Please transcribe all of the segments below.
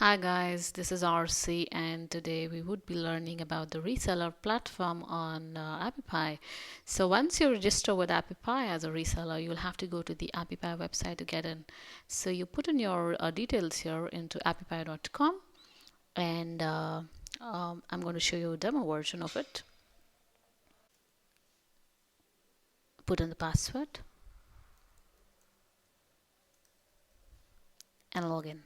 Hi guys, this is RC and today we would be learning about the reseller platform on Appify. So once you register with Appify as a reseller, you'll have to go to the Appify website to get in. So you put in your details here into appify.com and I'm going to show you a demo version of it. Put in the password and log in.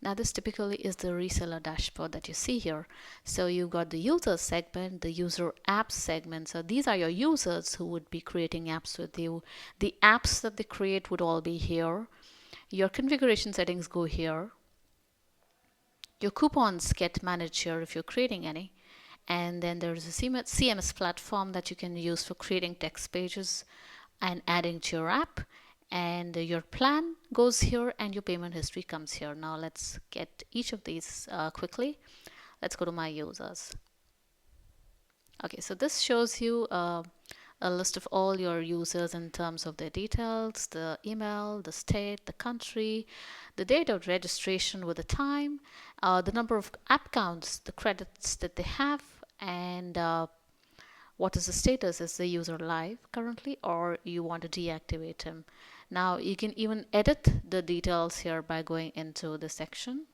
Now this typically is the reseller dashboard that you see here. So you've got the user segment, the user apps segment. So these are your users who would be creating apps with you. The apps that they create would all be here. Your configuration settings go here. Your coupons get managed here if you're creating any. And then there's a CMS platform that you can use for creating text pages and adding to your app. And your plan goes here and your payment history comes here. Now let's get each of these quickly. Let's go to my users. Okay, so this shows you a list of all your users in terms of their details, the email, the state, the country, the date of registration with the time, the number of app counts, the credits that they have, and what is the status. Is the user live currently or you want to deactivate him? Now you can even edit the details here by going into the section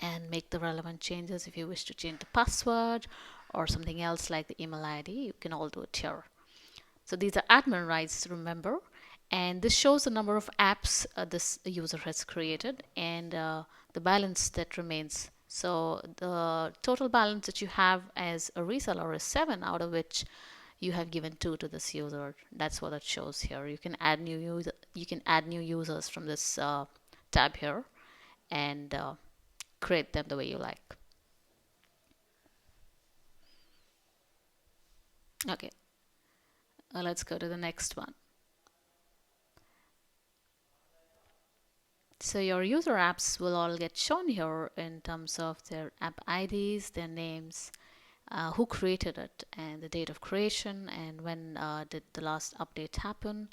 and make the relevant changes. If you wish to change the password or something else like the email ID, you can all do it here. So these are admin rights, remember, and this shows the number of apps this user has created and the balance that remains. So the total balance that you have as a reseller is 7, out of which you have given 2 to this user. That's what it shows here. You can add new users from this tab here and create them the way you like. Okay, let's go to the next one. So your user apps will all get shown here in terms of their app IDs, their names, who created it, and the date of creation, and when did the last update happen.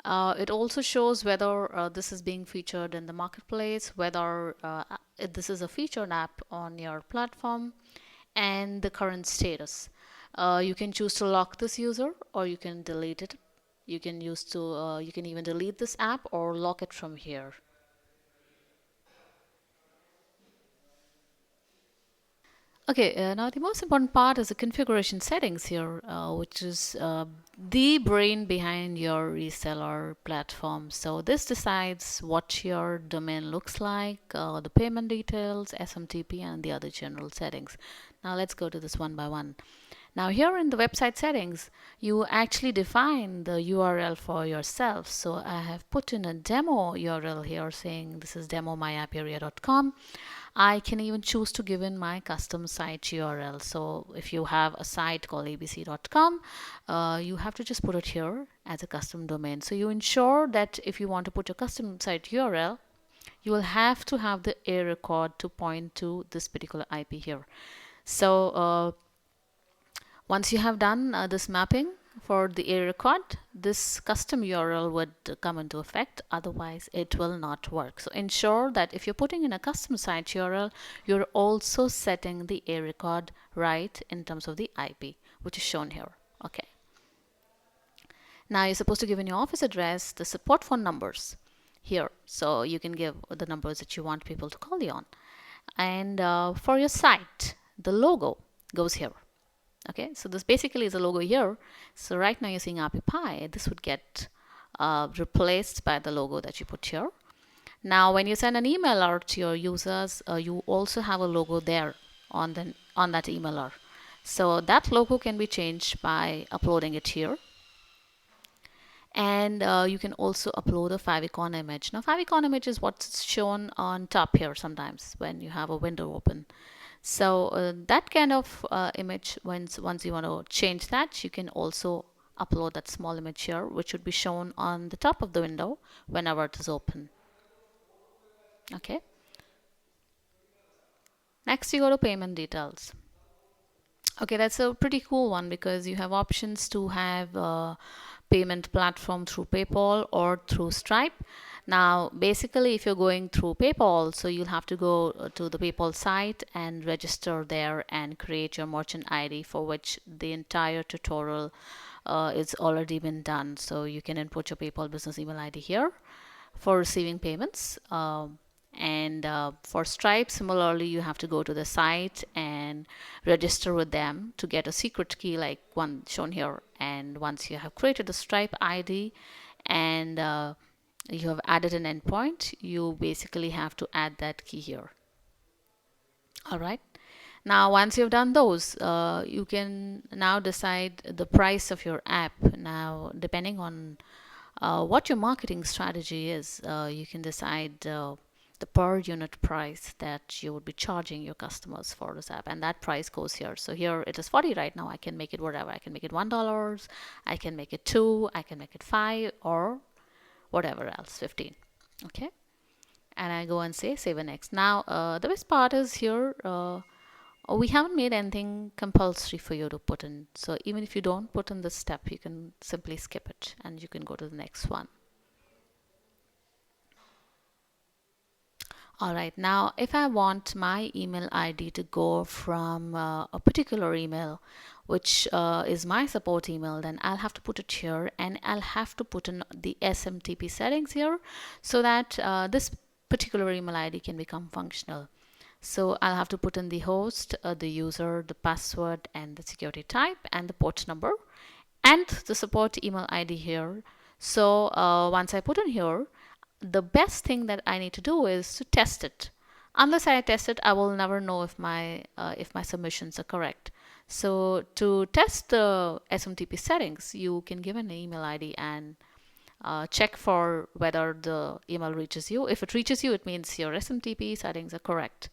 It also shows whether this is being featured in the marketplace, whether this is a featured app on your platform, and the current status. You can choose to lock this user or you can delete it. You can you can even delete this app or lock it from here. Okay, now the most important part is the configuration settings here, which is the brain behind your reseller platform. So this decides what your domain looks like, the payment details, SMTP, and the other general settings. Now let's go to this one by one. Now here in the website settings, you actually define the URL for yourself. So I have put in a demo URL here saying this is demo.myapparea.com. I can even choose to give in my custom site URL. So if you have a site called abc.com, you have to just put it here as a custom domain. So you ensure that if you want to put your custom site URL, you will have to have the A record to point to this particular IP here. So once you have done this mapping for the A record, this custom URL would come into effect. Otherwise, it will not work. So ensure that if you're putting in a custom site URL, you're also setting the A record right in terms of the IP, which is shown here. Okay. Now you're supposed to give in your office address, the support phone numbers here. So you can give the numbers that you want people to call you on. And for your site, the logo goes here. Okay, so this basically is a logo here. So right now you're seeing Appify. This would get replaced by the logo that you put here. Now when you send an email out to your users, you also have a logo there on that emailer. So that logo can be changed by uploading it here. And you can also upload a favicon image. Now favicon image is what's shown on top here sometimes when you have a window open. So that kind of image, once you want to change that, you can also upload that small image here, which would be shown on the top of the window whenever it is open. Okay. Next, you go to payment details. Okay, that's a pretty cool one because you have options to have payment platform through PayPal or through Stripe. Now, basically, if you're going through PayPal, so you'll have to go to the PayPal site and register there and create your merchant ID, for which the entire tutorial is already been done. So you can input your PayPal business email ID here for receiving payments. And for Stripe, similarly, you have to go to the site and register with them to get a secret key like one shown here. And once you have created a Stripe ID and you have added an endpoint, you basically have to add that key here. All right. Now, once you've done those, you can now decide the price of your app. Now, depending on what your marketing strategy is, you can decide the per unit price that you would be charging your customers for this app, and that price goes here. So here it is 40 right now. I can make it whatever. I can make it $1, I can make it 2, I can make it 5, or whatever else, 15. Okay, and I go and say save and next. Now the best part is here, we haven't made anything compulsory for you to put in. So even if you don't put in this step, you can simply skip it and you can go to the next one. All right, now if I want my email ID to go from a particular email, which is my support email, then I'll have to put it here, and I'll have to put in the SMTP settings here so that this particular email ID can become functional. So I'll have to put in the host, the user, the password, and the security type, and the port number, and the support email ID here. So once I put in here, the best thing that I need to do is to test it. Unless I test it, I will never know if my submissions are correct. So to test the SMTP settings, you can give an email ID and check for whether the email reaches you. If it reaches you, it means your SMTP settings are correct.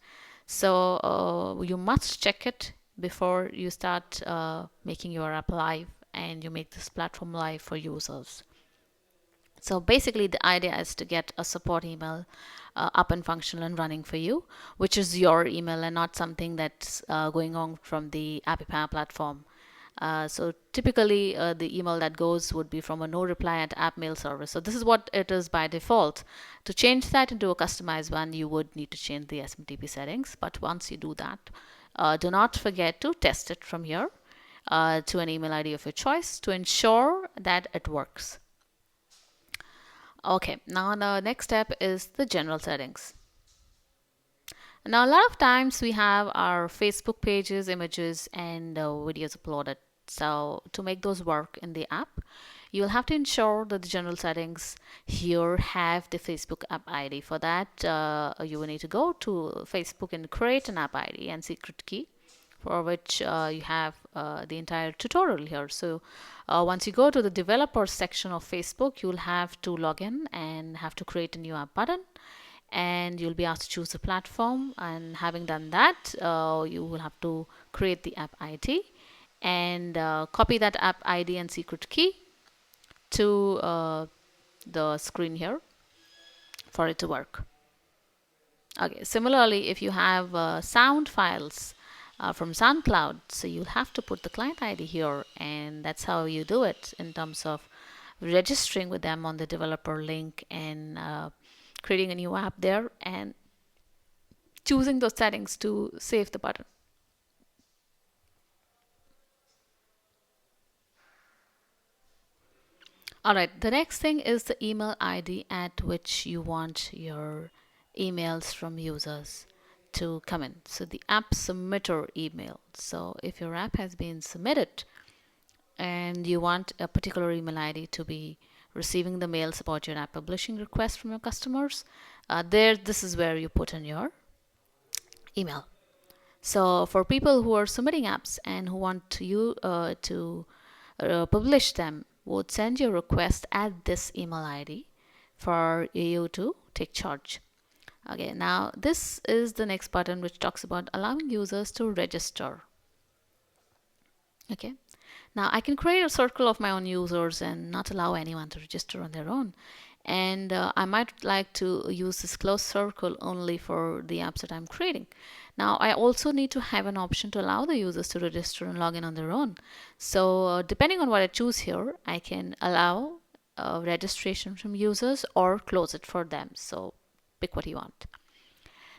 So you must check it before you start making your app live and you make this platform live for users. So basically, the idea is to get a support email up and functional and running for you, which is your email and not something that's going on from the Appify platform. So typically, the email that goes would be from a no reply at app mail service. So this is what it is by default. To change that into a customized one, you would need to change the SMTP settings. But once you do that, do not forget to test it from here to an email ID of your choice to ensure that it works. Okay, now the next step is the general settings. Now, a lot of times we have our Facebook pages, images, and videos uploaded. So to make those work in the app, you'll have to ensure that the general settings here have the Facebook app ID. For that, you will need to go to Facebook and create an app ID and secret key, for which you have the entire tutorial here. So once you go to the developer section of Facebook, you'll have to log in and have to create a new app button, and you'll be asked to choose a platform. And having done that, you will have to create the app ID and copy that app ID and secret key to the screen here for it to work. Okay, similarly, if you have sound files from SoundCloud, so you'll have to put the client ID here, and that's how you do it in terms of registering with them on the developer link and creating a new app there and choosing those settings to save the button. All right, the next thing is the email ID at which you want your emails from users to come in. So the app submitter email. So if your app has been submitted and you want a particular email ID to be receiving the mails about your app publishing request from your customers, this is where you put in your email. So for people who are submitting apps and who want you to publish them, would send your request at this email ID for you to take charge. Okay, now this is the next button which talks about allowing users to register. Okay, Now I can create a circle of my own users and not allow anyone to register on their own. And I might like to use this closed circle only for the apps that I'm creating. Now I also need to have an option to allow the users to register and log in on their own. So depending on what I choose here, I can allow registration from users or close it for them. So pick what you want.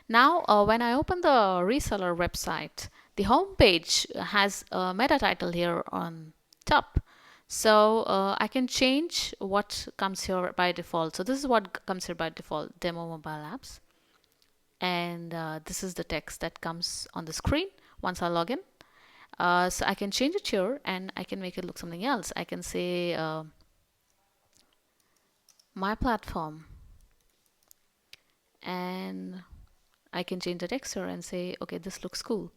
Now, when I open the reseller website, the home page has a meta title here on top. So I can change what comes here by default. So this is what comes here by default, demo mobile apps. And this is the text that comes on the screen once I log in. So I can change it here and I can make it look something else. I can say my platform, and I can change the text here and say, okay, this looks cool.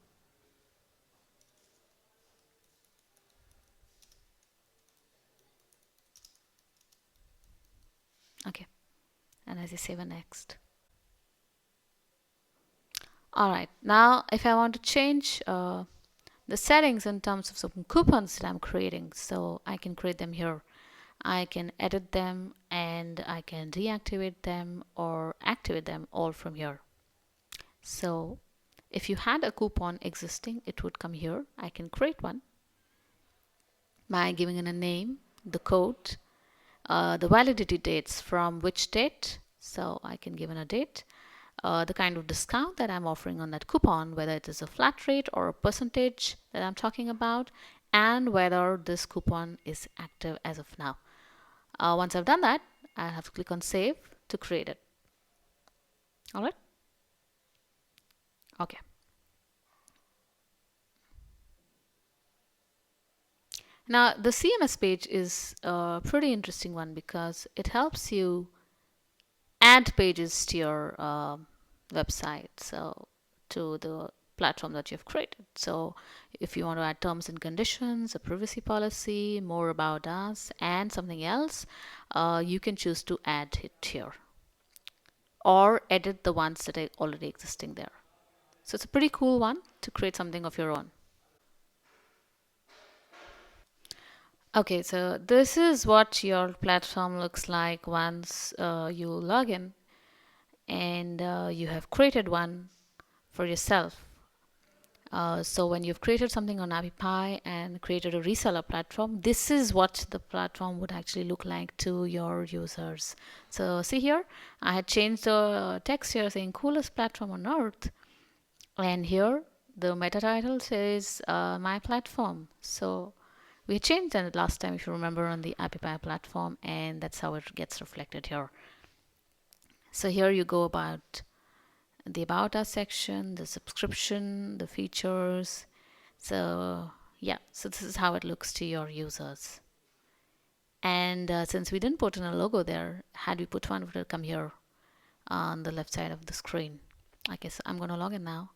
Okay, and as I save a next. All right, now if I want to change the settings in terms of some coupons that I'm creating, so I can create them here. I can edit them and I can deactivate them or activate them all from here. So if you had a coupon existing, it would come here. I can create one by giving it a name, the code, the validity dates from which date. So I can give it a date, the kind of discount that I'm offering on that coupon, whether it is a flat rate or a percentage that I'm talking about, and whether this coupon is active as of now. Once I've done that, I have to click on save to create it. All right. Okay. Now the CMS page is a pretty interesting one because it helps you add pages to your website, so to the platform that you've created. So if you want to add terms and conditions, a privacy policy, more about us, and something else, you can choose to add it here or edit the ones that are already existing there. So it's a pretty cool one to create something of your own. Okay, so this is what your platform looks like once you log in and you have created one for yourself. So when you've created something on AppyPie and created a reseller platform, this is what the platform would actually look like to your users. So see here, I had changed the text here saying coolest platform on earth. And here the meta title says my platform. So we changed that last time, if you remember, on the AppyPie platform, and that's how it gets reflected here. So here you go about the About Us section, the subscription, the features. So yeah, so this is how it looks to your users. And since we didn't put in a logo there, had we put one, it would come here on the left side of the screen. I guess I'm going to log in now.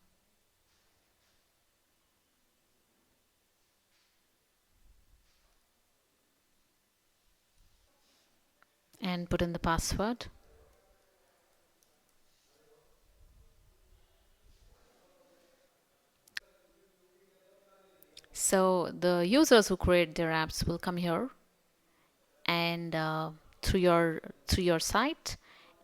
And put in the password. So the users who create their apps will come here and through your site,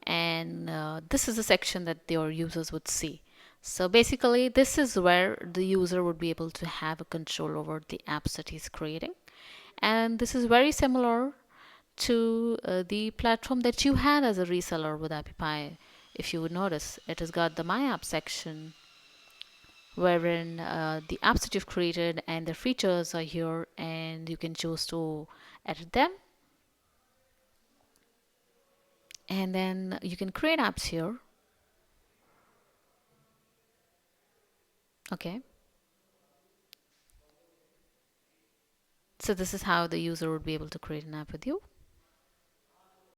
and this is a section that your users would see. So basically this is where the user would be able to have a control over the apps that he's creating, and this is very similar to the platform that you had as a reseller with AppyPie. If you would notice, it has got the My App section wherein the apps that you've created and their features are here, and you can choose to edit them, and then you can create apps here. Okay, so this is how the user would be able to create an app with you.